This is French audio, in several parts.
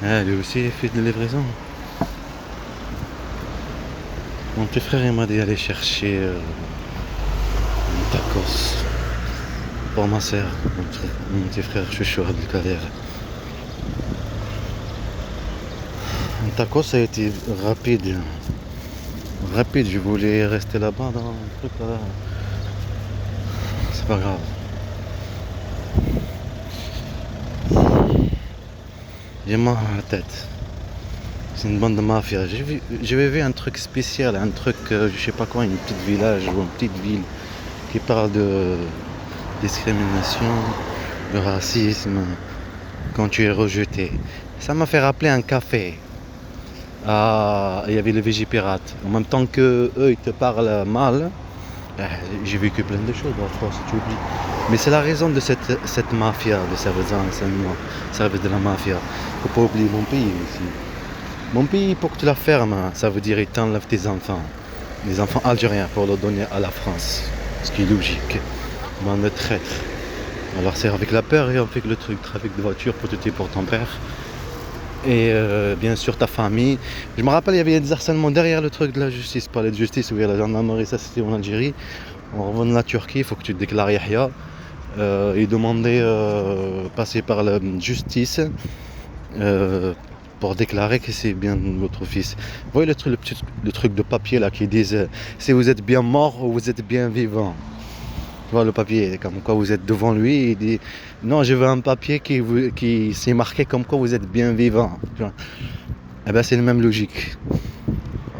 Lui aussi il fait de livraison. Mon petit frère il m'a dit d'aller chercher un tacos pour ma soeur, mon petit frère Chouchou Abdelkader. Un tacos ça a été rapide. Rapide, je voulais rester là-bas dans le truc là. C'est pas grave. J'ai mal à la tête. C'est une bande de mafia. J'avais vu un truc spécial, un truc, je sais pas quoi, une petite village ou une petite ville qui parle de discrimination, de racisme, quand tu es rejeté. Ça m'a fait rappeler un café. Ah, il y avait les Végipirates. En même temps que eux, ils te parlent mal. J'ai vécu plein de choses en France, tu oublies. Mais c'est la raison de cette mafia, de service de la mafia. Faut pas oublier mon pays aussi. Mon pays, pour que tu la fermes, ça veut dire ils t'enlèvent tes enfants. Les enfants algériens pour les donner à la France. Ce qui est logique. Bande de traîtres. Alors c'est avec la peur et on fait le truc. Trafic de voitures pour tuer pour ton père. Et bien sûr ta famille. Je me rappelle il y avait des harcèlements derrière le truc de la justice. Parler de justice, où il y a la gendarmerie, ça c'était en Algérie. On revient de la Turquie, il faut que tu te déclares Yahya. Et demander passer par la justice pour déclarer que c'est bien votre fils. Vous voyez le truc de papier là qui disent si vous êtes bien mort ou vous êtes bien vivant. Tu vois le papier, comme quoi vous êtes devant lui, il dit non, je veux un papier qui s'est marqué comme quoi vous êtes bien vivant. Tu vois. Eh ben c'est la même logique.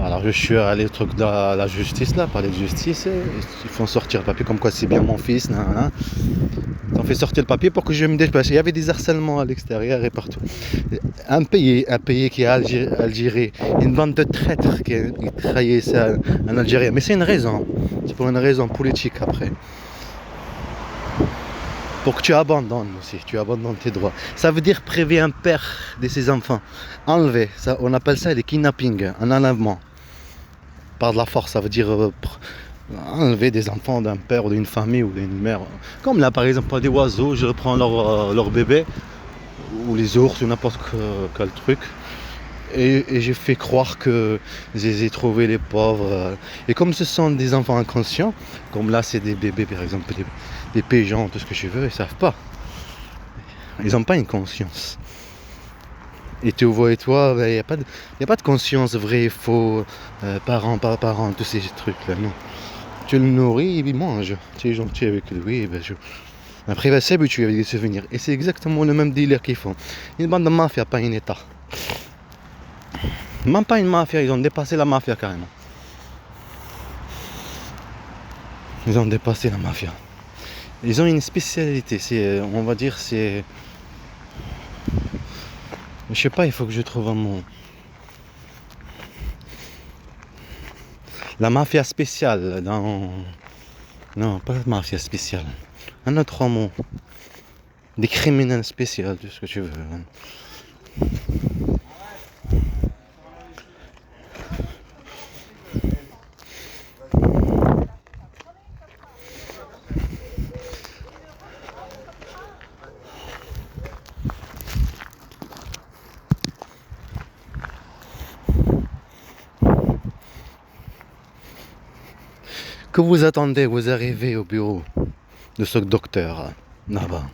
Alors je suis allé au truc de la justice là, parler de justice, ils font sortir le papier comme quoi c'est bien mon fils, nan. Ils ont fait sortir le papier pour que je me dépêche. Il y avait des harcèlements à l'extérieur et partout. Un pays qui est Algérie, une bande de traîtres qui trahissent un Algérien. Mais c'est une raison, c'est pour une raison politique après. Pour que tu abandonnes aussi, tu abandonnes tes droits. Ça veut dire priver un père de ses enfants. Enlever, ça, on appelle ça les kidnappings, un enlèvement. Par de la force, ça veut dire enlever des enfants d'un père ou d'une famille ou d'une mère. Comme là par exemple des oiseaux, je reprends leur bébé, ou les ours ou n'importe quel truc. Et j'ai fait croire que je les ai trouvés les pauvres. Et comme ce sont des enfants inconscients, comme là c'est des bébés par exemple, des pigeons, tout ce que je veux, ils savent pas. Ils n'ont pas une conscience. Et tu vois, et toi, il n'y a pas de conscience vrai et faux, parents, pas parents, tous ces trucs-là, non. Tu le nourris, il mange. Tu es gentil avec lui, après il va s'habituer avec des souvenirs. Et c'est exactement le même délire qu'ils font. Une bande de mafia, pas un état. Même pas une mafia, ils ont dépassé la mafia carrément. Ils ont dépassé la mafia. Ils ont une spécialité, on va dire, je sais pas, il faut que je trouve un mot. La mafia spéciale, non, pas la mafia spéciale. Un autre mot. Des criminels spéciaux, tout ce que tu veux. Que vous attendez, vous arrivez au bureau de ce docteur là-bas.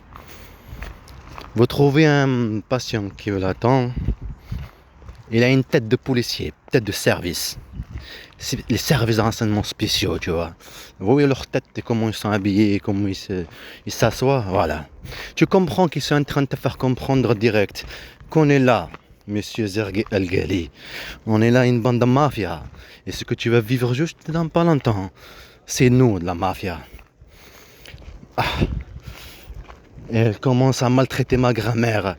Vous trouvez un patient qui l'attend. Il a une tête de policier, tête de service. C'est les services de renseignement spéciaux, tu vois. Vous voyez leur tête et comment ils sont habillés, comment ils s'assoient, voilà. Tu comprends qu'ils sont en train de te faire comprendre direct qu'on est là, monsieur Zergi El-Ghali. On est là une bande de mafia. Et ce que tu vas vivre juste dans pas longtemps, c'est nous, de la mafia. Ah. Et elle commence à maltraiter ma grand-mère.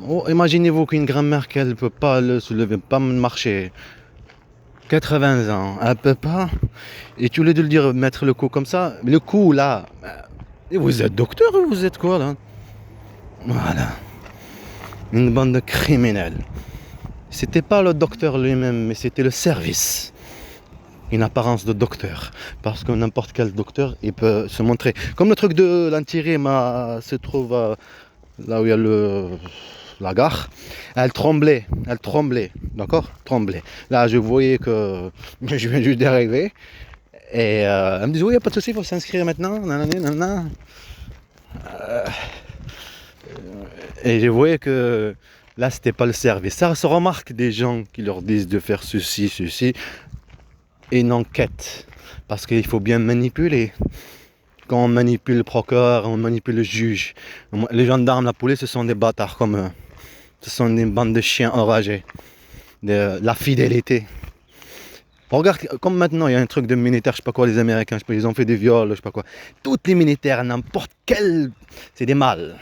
Oh, imaginez-vous qu'une grand-mère qu'elle ne peut pas se lever, pas marcher. 80 ans, elle ne peut pas. Et tu voulais de le dire, mettre le coup comme ça. Le coup là, et vous êtes docteur ou vous êtes quoi là? Voilà. Une bande de criminels. C'était pas le docteur lui-même, mais c'était le service. Une apparence de docteur. Parce que n'importe quel docteur, il peut se montrer. Comme le truc de l'intérim se trouve là où il y a la gare. Elle tremblait, d'accord, tremblait. Là, je voyais que je viens juste d'arriver. Et elle me dit, oui, il n'y a pas de souci, il faut s'inscrire maintenant. Nanana. Et je voyais que là, c'était pas le service. Ça se remarque des gens qui leur disent de faire ceci, et une enquête. Parce qu'il faut bien manipuler. Quand on manipule le procureur, on manipule le juge. Les gendarmes, la police, ce sont des bâtards comme eux. Ce sont des bandes de chiens enragés. De la fidélité. Regarde, comme maintenant, il y a un truc de militaire, je sais pas quoi, les Américains, je sais pas, ils ont fait des viols, je sais pas quoi. Tous les militaires, n'importe quel, c'est des mâles.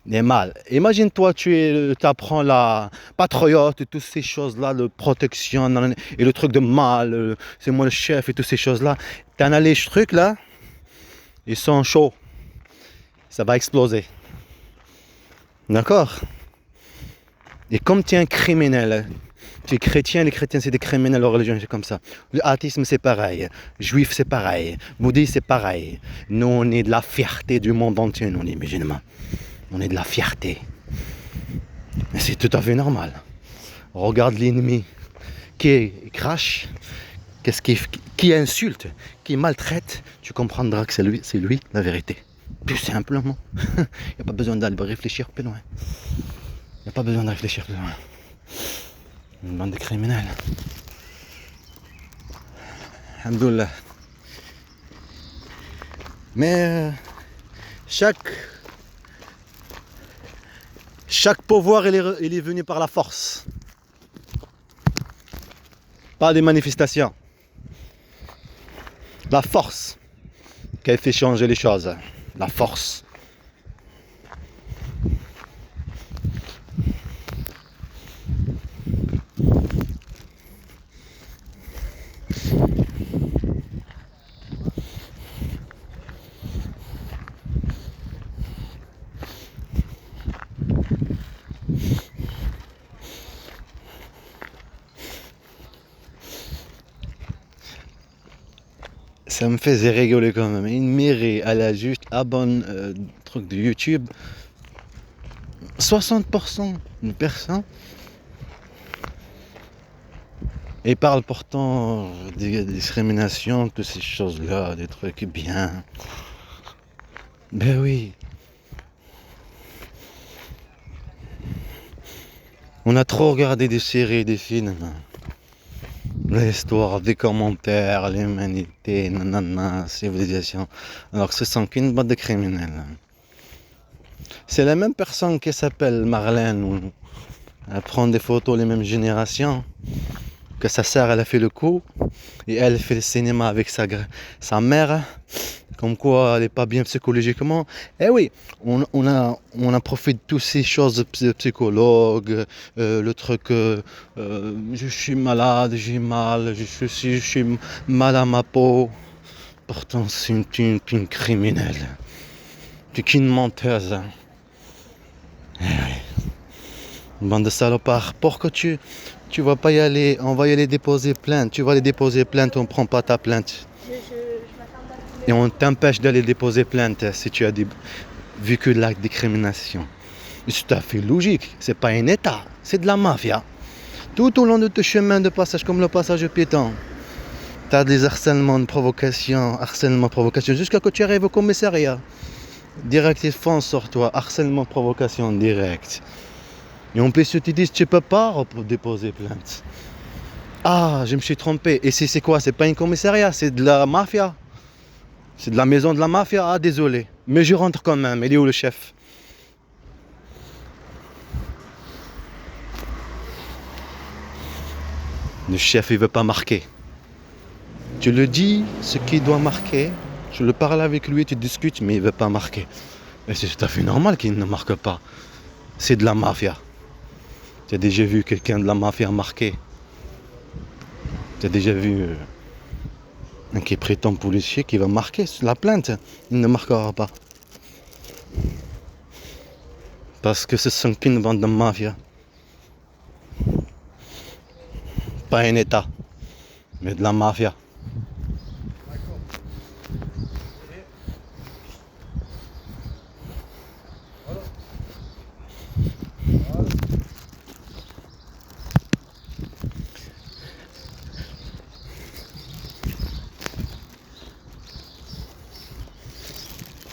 Des mâles. Imagine-toi, tu apprends la patriote et toutes ces choses-là, de protection, et le truc de mâle, c'est moi le chef et toutes ces choses-là. Tu analyses ce truc-là, ils sont chauds. Ça va exploser. D'accord? Et comme tu es un criminel, tu es chrétien, les chrétiens c'est des criminels, leur religion c'est comme ça. Le athéisme c'est pareil, juif c'est pareil, bouddhiste c'est pareil. Nous on est de la fierté du monde entier, nous les musulmans. On est de la fierté. Mais c'est tout à fait normal. Regarde l'ennemi qui crache, qui insulte, qui maltraite, tu comprendras que c'est lui la vérité. Plus simplement. Il n'y a pas besoin d'aller réfléchir plus loin. Il n'y a pas besoin de réfléchir plus loin. Une bande de criminels. Alhamdoulilah. Mais chaque pouvoir il est venu par la force. Pas des manifestations. La force qui a fait changer les choses. La force. Ça me faisait rigoler quand même. Une mairie, elle a juste abonné truc de YouTube. 60% de personnes. Et parle pourtant des discriminations, toutes ces choses-là, des trucs bien. Ben oui. On a trop regardé des séries, des films. L'histoire, des commentaires, l'humanité, nanana, civilisation. Alors que ce sont qu'une bande de criminels. C'est la même personne qui s'appelle Marlène, où elle prend des photos les mêmes générations, que sa sœur elle a fait le coup, et elle fait le cinéma avec sa mère, comme quoi elle n'est pas bien psychologiquement. Eh oui, on a profité de toutes ces choses de psychologue, le truc, je suis malade, j'ai mal, je suis mal à ma peau. Pourtant c'est une criminelle, tu es qu'une menteuse. Eh oui. Une bande de salopards. Pourquoi tu vas pas y aller? On va y aller déposer plainte. Tu vas aller déposer plainte, on prend pas ta plainte. Et on t'empêche d'aller déposer plainte si tu as vécu de l'acte de discrimination. C'est tout à fait logique. C'est pas un État, c'est de la mafia. Tout au long de tes chemins de passage, comme le passage piéton, tu as des harcèlements, provocation, jusqu'à que tu arrives au commissariat. Direct, ils foncent sur toi. Harcèlement, provocation, direct. Et en plus, ils te disent, tu peux pas déposer plainte. Ah, je me suis trompé. Et c'est quoi? C'est pas un commissariat, c'est de la mafia. C'est de la maison de la mafia. Ah, désolé. Mais je rentre quand même. Il est où le chef? Le chef, il veut pas marquer. Tu le dis, ce qu'il doit marquer. Je le parle avec lui, tu discutes, mais il veut pas marquer. Et c'est tout à fait normal qu'il ne marque pas. C'est de la mafia. Tu as déjà vu quelqu'un de la mafia marquer? Tu as déjà vu un qui prétend policier qui va marquer la plainte? Il ne marquera pas. Parce que ce sont qu'une bande de mafia. Pas un État, mais de la mafia.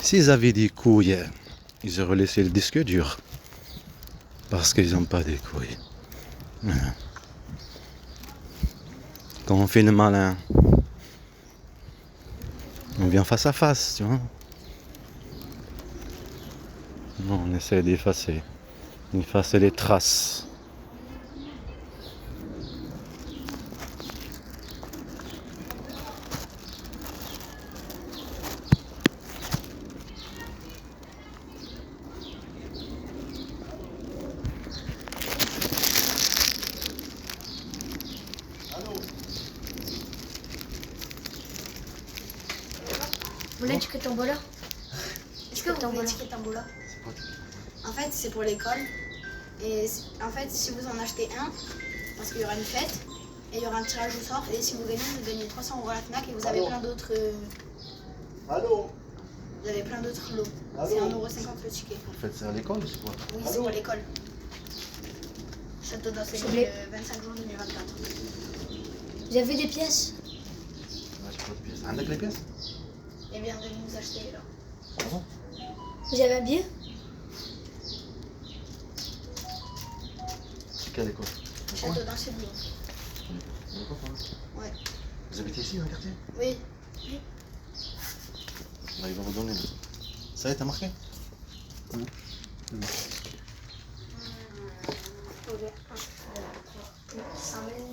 S'ils avaient des couilles, ils auraient laissé le disque dur. Parce qu'ils n'ont pas des couilles. Voilà. Quand on fait le malin, on vient face à face, tu vois. Non, on essaie d'effacer les traces. Vous voulez étiqueter Tombola? Est-ce que vous voulez étiqueter Tombola? En fait, c'est pour l'école. Et en fait, si vous en achetez un, parce qu'il y aura une fête, et il y aura un tirage au sort, et si vous gagnez 300 € à la FNAC et vous avez plein d'autres. Allô? Vous avez plein d'autres lots. Allô? C'est 1,50 € le ticket. Vous faites ça à l'école, c'est quoi? Oui, c'est pour l'école. Château d'enseignement 25 jours 2024. Vous avez des pièces? Ouais, j'ai pas de pièces. Avec les pièces? Et bien de nous acheter là. Ah bon? Vous avez un billet? C'est quelle école? Château d'enseignement. On est pas quoi? Ouais. Vous habitez ici dans le quartier? Oui. Là, il va vous donner. Ça y est, t'as marqué? Oui. Faut bien. 100 000.